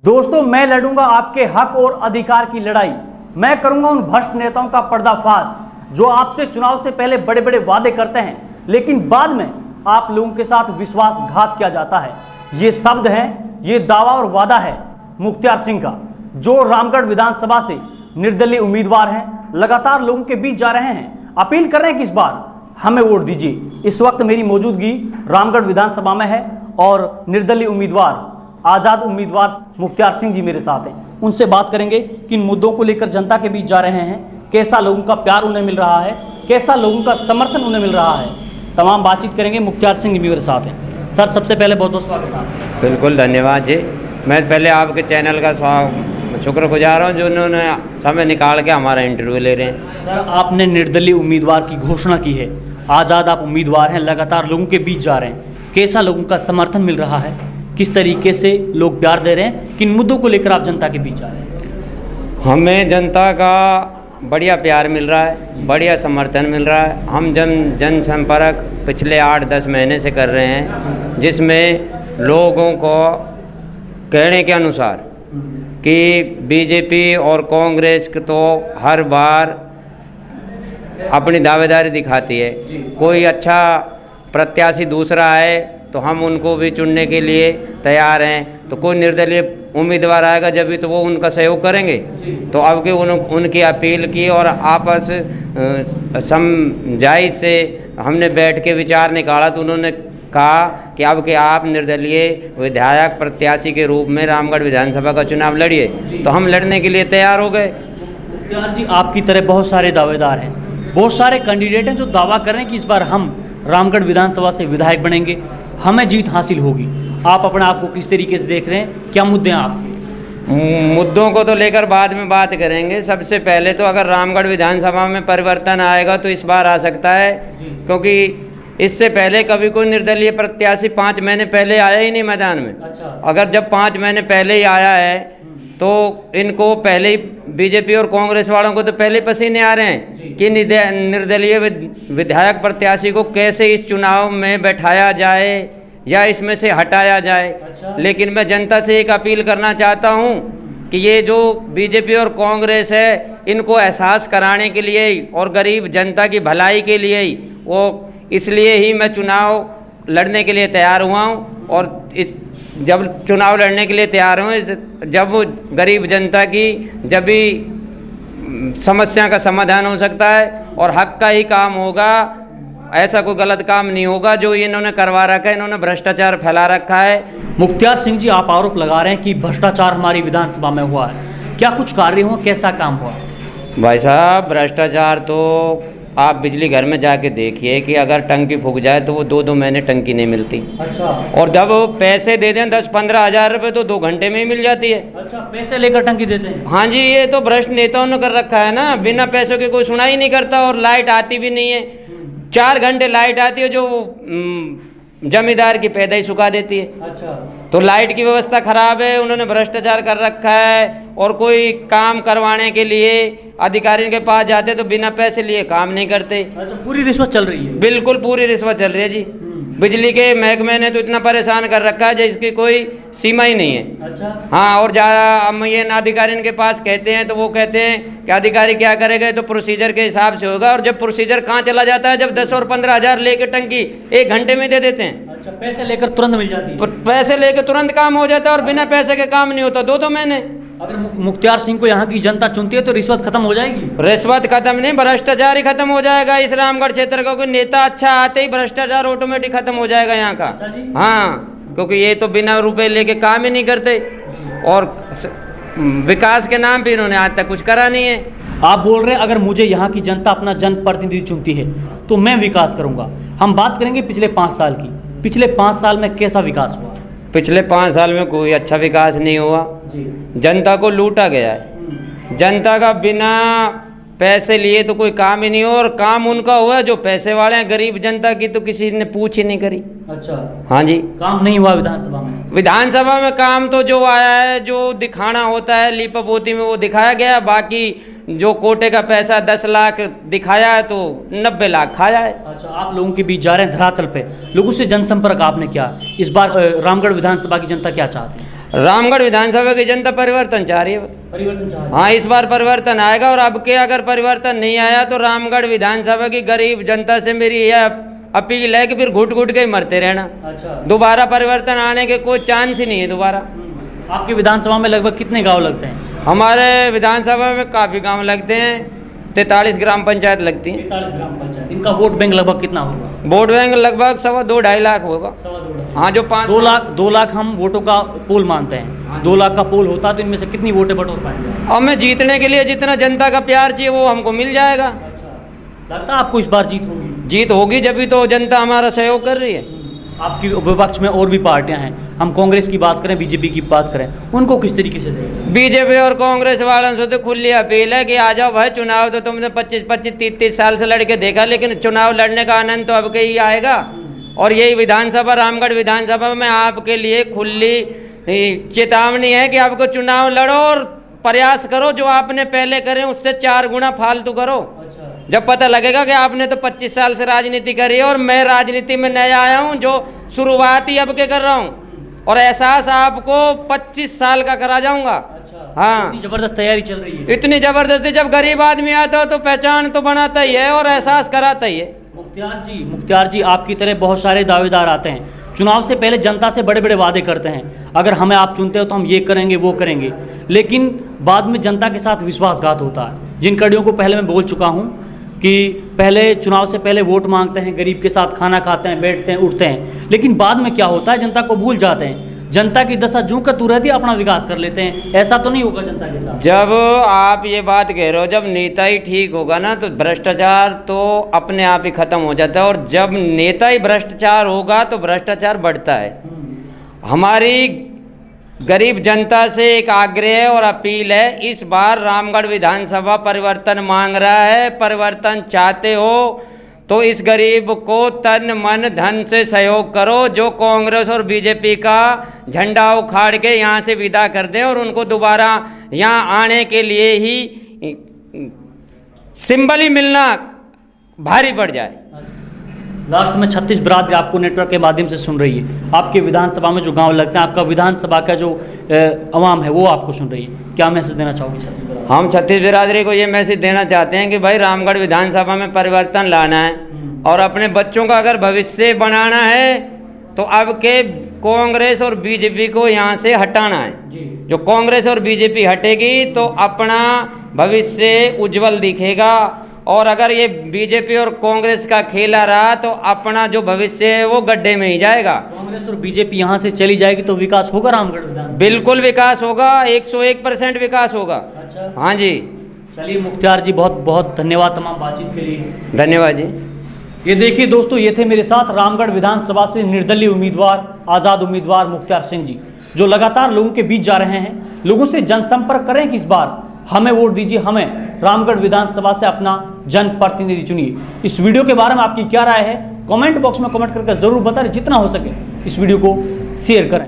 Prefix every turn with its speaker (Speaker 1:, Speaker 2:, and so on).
Speaker 1: दोस्तों, मैं लड़ूंगा आपके हक और अधिकार की लड़ाई। मैं करूंगा उन भ्रष्ट नेताओं का पर्दाफाश जो आपसे चुनाव से पहले बड़े बड़े वादे करते हैं, लेकिन बाद में आप लोगों के साथ विश्वासघात किया जाता है। ये शब्द हैं, ये दावा और वादा है मुख्तियार सिंह का, जो रामगढ़ विधानसभा से निर्दलीय उम्मीदवार हैं। लगातार लोगों के बीच जा रहे हैं, अपील कर रहे हैं कि इस बार हमें वोट दीजिए। इस वक्त मेरी मौजूदगी रामगढ़ विधानसभा में है और निर्दलीय उम्मीदवार, आजाद उम्मीदवार मुख्तियार सिंह जी मेरे साथ हैं। उनसे बात करेंगे कि इन मुद्दों को लेकर जनता के बीच जा रहे हैं, कैसा लोगों का प्यार उन्हें मिल रहा है, कैसा लोगों का समर्थन उन्हें मिल रहा है। तमाम बातचीत करेंगे। मुख्तियार सिंह जी मेरे साथ हैं। सर, सबसे पहले बहुत बहुत स्वागत है।
Speaker 2: बिल्कुल, धन्यवाद जी। मैं पहले आपके चैनल का शुक्रगुजार हूँ जो उन्होंने समय निकाल के हमारा इंटरव्यू ले रहे हैं।
Speaker 1: सर, आपने निर्दलीय उम्मीदवार की घोषणा की है, आज़ाद आप उम्मीदवार हैं, लगातार लोगों के बीच जा रहे हैं, कैसा लोगों का समर्थन मिल रहा है, किस तरीके से लोग प्यार दे रहे हैं, किन मुद्दों को लेकर आप जनता के बीच जा रहे हैं?
Speaker 2: हमें जनता का बढ़िया प्यार मिल रहा है, बढ़िया समर्थन मिल रहा है। हम जनसंपर्क पिछले 8-10 महीने से कर रहे हैं, जिसमें लोगों को कहने के अनुसार कि बीजेपी और कांग्रेस तो हर बार अपनी दावेदारी दिखाती है, कोई अच्छा प्रत्याशी दूसरा है तो हम उनको भी चुनने के लिए तैयार हैं। तो कोई निर्दलीय उम्मीदवार आएगा जब भी तो वो उनका सहयोग करेंगे। तो अब के उनकी अपील की और आपस समझाई से हमने बैठ के विचार निकाला। तो उन्होंने कहा कि अब के आप निर्दलीय विधायक प्रत्याशी के रूप में रामगढ़ विधानसभा का चुनाव लड़िए। तो हम लड़ने के लिए तैयार हो गए।
Speaker 1: मुख्तियार जी, आपकी तरह बहुत सारे दावेदार हैं, बहुत सारे कैंडिडेट हैं जो दावा कर रहे हैं कि इस बार हम रामगढ़ विधानसभा से विधायक बनेंगे, हमें जीत हासिल होगी। आप अपने आप को किस तरीके से देख रहे हैं, क्या मुद्दे हैं आपके?
Speaker 2: मुद्दों को तो लेकर बाद में बात करेंगे। सबसे पहले तो अगर रामगढ़ विधानसभा में परिवर्तन आएगा तो इस बार आ सकता है, क्योंकि इससे पहले कभी कोई निर्दलीय प्रत्याशी 5 महीने पहले आया ही नहीं मैदान में।
Speaker 1: अच्छा।
Speaker 2: अगर जब 5 महीने पहले ही आया है तो इनको पहले ही बीजेपी और कांग्रेस वालों को तो पहले पसीने आ रहे हैं कि निर्दलीय विधायक प्रत्याशी को कैसे इस चुनाव में बैठाया जाए या इसमें से हटाया जाए।
Speaker 1: अच्छा।
Speaker 2: लेकिन मैं जनता से एक अपील करना चाहता हूं कि ये जो बीजेपी और कांग्रेस है, इनको एहसास कराने के लिए और गरीब जनता की भलाई के लिए वो इसलिए ही मैं चुनाव लड़ने के लिए तैयार हुआ हूँ। और इस जब चुनाव लड़ने के लिए तैयार हूँ, जब गरीब जनता की जब भी समस्या का समाधान हो सकता है और हक का ही काम होगा। ऐसा कोई गलत काम नहीं होगा जो इन्होंने करवा रखा है। इन्होंने भ्रष्टाचार फैला रखा है।
Speaker 1: मुख्तियार सिंह जी, आप आरोप लगा रहे हैं कि भ्रष्टाचार हमारी विधानसभा में हुआ है, क्या कुछ कार्य हुआ, कैसा काम हुआ?
Speaker 2: भाई साहब, भ्रष्टाचार तो आप बिजली घर में जाके देखिए कि अगर टंकी फूक जाए तो वो 2-2 महीने टंकी नहीं मिलती।
Speaker 1: अच्छा।
Speaker 2: और जब वो पैसे दे दें 10-15 हज़ार रुपये तो 2 घंटे में ही मिल जाती है।
Speaker 1: अच्छा, पैसे लेकर टंकी देते हैं?
Speaker 2: हाँ जी, ये तो भ्रष्ट नेताओं ने कर रखा है ना। बिना पैसों के कोई सुनाई नहीं करता और लाइट आती भी नहीं है। 4 घंटे लाइट आती है जो जमींदार की पैदाई सुखा देती है।
Speaker 1: अच्छा।
Speaker 2: तो लाइट की व्यवस्था खराब है, उन्होंने भ्रष्टाचार कर रखा है। और कोई काम करवाने के लिए अधिकारियों के पास जाते तो बिना पैसे लिए काम नहीं करते।
Speaker 1: अच्छा, पूरी रिश्वत चल रही है?
Speaker 2: बिल्कुल पूरी रिश्वत चल रही है जी। बिजली के महकमे ने तो इतना परेशान कर रखा है जिसकी कोई सीमा ही नहीं है।
Speaker 1: अच्छा।
Speaker 2: हाँ, और हम ये अधिकारियों के पास कहते हैं तो वो कहते हैं कि अधिकारी क्या करेगा, तो प्रोसीजर के हिसाब से होगा। और जब प्रोसीजर कहाँ चला जाता है, जब 10 और 15 हज़ार लेकर टंकी 1 घंटे में दे देते हैं।
Speaker 1: अच्छा, पैसे लेकर तुरंत मिल जाती है?
Speaker 2: पैसे लेकर तुरंत काम हो जाता है और बिना पैसे के काम नहीं होता 2-2 महीने।
Speaker 1: अगर मुख्तियार सिंह को यहाँ की जनता चुनती है तो रिश्वत खत्म हो जाएगी?
Speaker 2: रिश्वत खत्म नहीं, भ्रष्टाचार ही खत्म हो जाएगा। इस रामगढ़ क्षेत्र का कोई नेता अच्छा आते ही भ्रष्टाचार ऑटोमेटिक खत्म हो जाएगा यहाँ का।
Speaker 1: अच्छा जी।
Speaker 2: हाँ, क्योंकि ये तो बिना रुपए लेके काम ही नहीं करते और विकास के नाम पे इन्होंने आज तक कुछ करा नहीं है।
Speaker 1: आप बोल रहे हैं अगर मुझे यहाँ की जनता अपना जनप्रतिनिधि चुनती है तो मैं विकास करूँगा। हम बात करेंगे पिछले 5 साल की। पिछले 5 साल में कैसा विकास हुआ?
Speaker 2: पिछले 5 साल में कोई अच्छा विकास नहीं हुआ जी। जनता को लूटा गया है। जनता का बिना पैसे लिए तो कोई काम ही नहीं हो। और काम उनका हुआ है जो पैसे वाले हैं, गरीब जनता की तो किसी ने पूछ ही नहीं करी।
Speaker 1: अच्छा।
Speaker 2: हाँ जी।
Speaker 1: काम नहीं हुआ विधानसभा में?
Speaker 2: विधानसभा में काम तो जो आया है, जो दिखाना होता है लीपापोती में, वो दिखाया गया। बाकी जो कोटे का पैसा 10 लाख दिखाया है तो 90 लाख खाया है।
Speaker 1: अच्छा, आप लोगों के बीच जा रहे हैं धरातल पे, लोगों से जनसंपर्क आपने किया, इस बार रामगढ़ विधानसभा की जनता क्या चाहती है?
Speaker 2: रामगढ़ विधानसभा की जनता परिवर्तन चाह रही है।
Speaker 1: परिवर्तन चाह रही है।
Speaker 2: हाँ, इस बार परिवर्तन आएगा, और अब के अगर परिवर्तन नहीं आया तो रामगढ़ विधानसभा की गरीब जनता से मेरी यह अपील है कि फिर घुट घुट के ही मरते रहना।
Speaker 1: अच्छा,
Speaker 2: दोबारा परिवर्तन आने के कोई चांस ही नहीं है दोबारा।
Speaker 1: आपकी विधानसभा में लगभग कितने गांव लगते हैं?
Speaker 2: हमारे विधानसभा में काफ़ी गांव लगते हैं, 43 ग्राम पंचायत लगती हैं।
Speaker 1: 43 ग्राम पंचायत। इनका वोट बैंक लगभग कितना होगा?
Speaker 2: वोट बैंक लगभग 2.5 लाख होगा।
Speaker 1: 2.5 लाख।
Speaker 2: हाँ, जो
Speaker 1: 2 लाख हम वोटों का पोल मानते हैं। 2 लाख का पोल होता तो इनमें से कितनी वोटें बटोर पाएंगे?
Speaker 2: हमें जीतने के लिए जितना जनता का प्यार चाहिए वो हमको मिल जाएगा।
Speaker 1: अच्छा, लगता है आपको इस बार जीत होगी?
Speaker 2: जीत होगी, जब भी तो जनता हमारा सहयोग कर रही है।
Speaker 1: आपकी विपक्ष में और भी पार्टियां हैं, हम कांग्रेस की बात करें, बीजेपी की बात करें, उनको किस तरीके से देखें?
Speaker 2: बीजेपी और कांग्रेस वालों से तो खुली अपील है कि आ जाओ भाई, चुनाव तो तुमने 25-30 साल से लड़के देखा, लेकिन चुनाव लड़ने का आनंद तो अब के ही आएगा। और यही विधानसभा, रामगढ़ विधानसभा में आपके लिए खुली चेतावनी है कि आपको चुनाव लड़ो और प्रयास करो, जो आपने पहले करे उससे 4 गुना फालतू करो।
Speaker 1: अच्छा,
Speaker 2: जब पता लगेगा कि आपने तो 25 साल से राजनीति करी है और मैं राजनीति में नया आया हूं, जो शुरुआत ही अब के कर रहा हूं, और एहसास आपको 25 साल का करा जाऊंगा।
Speaker 1: अच्छा,
Speaker 2: हाँ,
Speaker 1: इतनी जबरदस्त तैयारी चल रही है।
Speaker 2: इतनी जबरदस्ती, जब गरीब आदमी आता हो तो पहचान तो बनाता ही है और एहसास कराता ही है।
Speaker 1: मुख्तार जी, आपकी तरह बहुत सारे दावेदार आते हैं, चुनाव से पहले जनता से बड़े बड़े वादे करते हैं, अगर हमें आप चुनते हो तो हम ये करेंगे वो करेंगे, लेकिन बाद में जनता के साथ विश्वासघात होता है। जिन कड़ियों को पहले मैं बोल चुका हूँ कि पहले चुनाव से पहले वोट मांगते हैं, गरीब के साथ खाना खाते हैं, बैठते हैं, उठते हैं, लेकिन बाद में क्या होता है, जनता को भूल जाते हैं। जनता की दशा जूं का तू रहती है, अपना विकास कर लेते हैं। ऐसा तो नहीं होगा जनता के साथ।
Speaker 2: जब आप ये बात कह रहे हो, जब नेता ही ठीक होगा ना तो भ्रष्टाचार तो अपने आप ही खत्म हो जाता है, और जब नेता ही भ्रष्टाचार होगा तो भ्रष्टाचार बढ़ता है। हमारी गरीब जनता से एक आग्रह और अपील है, इस बार रामगढ़ विधानसभा परिवर्तन मांग रहा है। परिवर्तन चाहते हो तो इस गरीब को तन मन धन से सहयोग करो, जो कांग्रेस और बीजेपी का झंडा उखाड़ के यहाँ से विदा कर दें और उनको दोबारा यहाँ आने के लिए ही सिंबल ही मिलना भारी पड़ जाए।
Speaker 1: लास्ट में 36 बिरादरी आपको नेटवर्क के माध्यम से सुन रही है, आपके विधानसभा में जो गांव लगते हैं, आपका विधानसभा का जो अवाम है वो आपको सुन रही है, क्या मैसेज देना चाहोगे 36 बिरादरी?
Speaker 2: हम 36 बिरादरी को ये मैसेज देना चाहते हैं कि भाई रामगढ़ विधानसभा में परिवर्तन लाना है, और अपने बच्चों का अगर भविष्य बनाना है तो अब के कांग्रेस और बीजेपी को यहाँ से हटाना है
Speaker 1: जी।
Speaker 2: जो कांग्रेस और बीजेपी हटेगी तो अपना भविष्य उज्जवल दिखेगा, और अगर ये बीजेपी और कांग्रेस का खेला रहा तो अपना जो भविष्य है वो गड्ढे में ही जाएगा।
Speaker 1: कांग्रेस और बीजेपी यहाँ से चली जाएगी तो विकास होगा रामगढ़ विधानसभा?
Speaker 2: बिल्कुल विकास होगा, 101% विकास होगा।
Speaker 1: अच्छा,
Speaker 2: हाँ जी।
Speaker 1: चलिए मुख्तार जी, बहुत बहुत धन्यवाद तमाम बातचीत के लिए।
Speaker 2: धन्यवाद जी।
Speaker 1: ये देखिए दोस्तों, ये थे मेरे साथ रामगढ़ विधानसभा से निर्दलीय उम्मीदवार, आज़ाद उम्मीदवार मुख्तार सिंह जी, जो लगातार लोगों के बीच जा रहे हैं। लोगों से जनसंपर्क करें कि इस बार हमें वोट दीजिए, हमें रामगढ़ विधानसभा से अपना जनप्रतिनिधि चुनिए। इस वीडियो के बारे में आपकी क्या राय है, कमेंट बॉक्स में कमेंट करके जरूर बताएं। जितना हो सके इस वीडियो को शेयर करें।